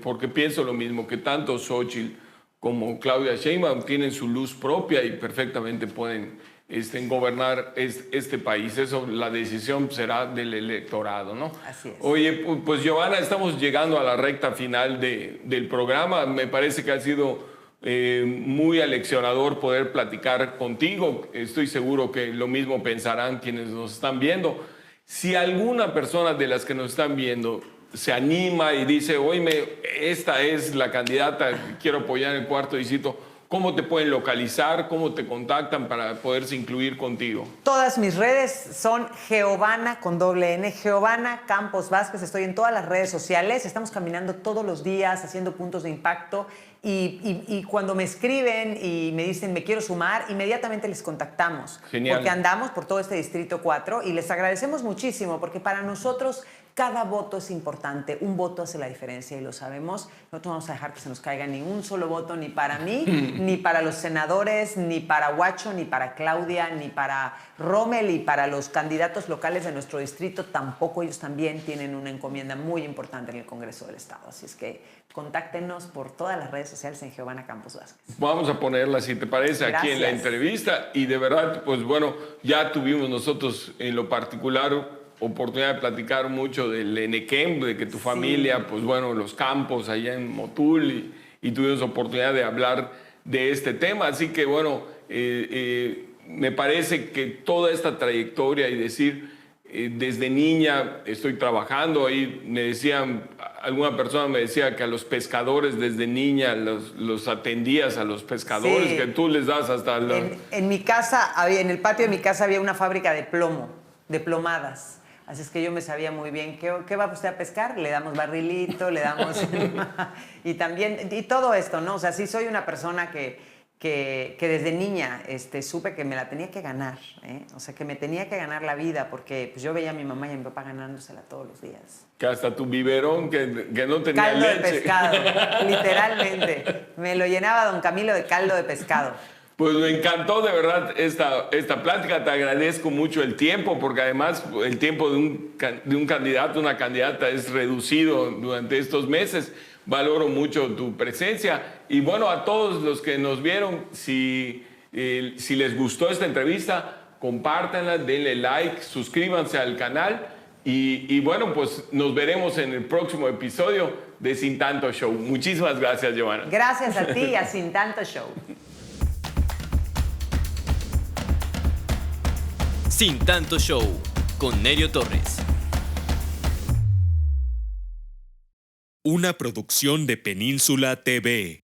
porque pienso lo mismo, que tanto Xóchitl como Claudia Sheinbaum tienen su luz propia y perfectamente pueden en gobernar este país. Eso, la decisión será del electorado, ¿no? Así es. Oye, pues Giovanna, estamos llegando a la recta final del programa. Me parece que ha sido muy aleccionador poder platicar contigo. Estoy seguro que lo mismo pensarán quienes nos están viendo. Si alguna persona de las que nos están viendo se anima y dice, oye, esta es la candidata que quiero apoyar en el 4º distrito, ¿Cómo te pueden localizar? ¿Cómo te contactan para poderse incluir contigo? Todas mis redes son Geovana con doble N, Geovana Campos Vázquez. Estoy en todas las redes sociales. Estamos caminando todos los días, haciendo puntos de impacto. Y cuando me escriben y me dicen me quiero sumar, inmediatamente les contactamos. Genial. Porque andamos por todo este Distrito 4 y les agradecemos muchísimo porque para nosotros cada voto es importante. Un voto hace la diferencia y lo sabemos. No vamos a dejar que se nos caiga ni un solo voto, ni para mí, ni para los senadores, ni para Huacho, ni para Claudia, ni para Rommel y para los candidatos locales de nuestro distrito. Tampoco ellos también tienen una encomienda muy importante en el Congreso del Estado. Así es que contáctenos por todas las redes sociales en Geovana Campos Vázquez. Vamos a ponerla, si te parece, aquí en la entrevista. Y de verdad, pues bueno, ya tuvimos nosotros en lo particular oportunidad de platicar mucho del Enequem, de que tu familia, pues bueno, los campos allá en Motul, y tuvimos oportunidad de hablar de este tema. Así que bueno, me parece que toda esta trayectoria y decir, desde niña estoy trabajando, ahí me decían, alguna persona me decía que a los pescadores desde niña los atendías a los pescadores, sí, que tú les das hasta la... En mi casa, en el patio de mi casa había una fábrica de plomo, de plomadas. Así es que yo me sabía muy bien, ¿qué va usted a pescar? Le damos barrilito, le damos... y también, y todo esto, ¿no? O sea, sí soy una persona que desde niña supe que me la tenía que ganar, ¿eh? O sea, que me tenía que ganar la vida, porque pues, yo veía a mi mamá y a mi papá ganándosela todos los días. Que hasta tu biberón, que no tenía caldo leche. De pescado, literalmente. Me lo llenaba don Camilo de caldo de pescado. Pues me encantó de verdad esta plática, te agradezco mucho el tiempo, porque además el tiempo de un candidato, una candidata es reducido durante estos meses. Valoro mucho tu presencia y bueno, a todos los que nos vieron, si les gustó esta entrevista, compártanla, denle like, suscríbanse al canal y bueno, pues nos veremos en el próximo episodio de Sin Tanto Show. Muchísimas gracias, Giovanna. Gracias a ti y a Sin Tanto Show. Sin Tanto Show, con Nerio Torres. Una producción de Península TV.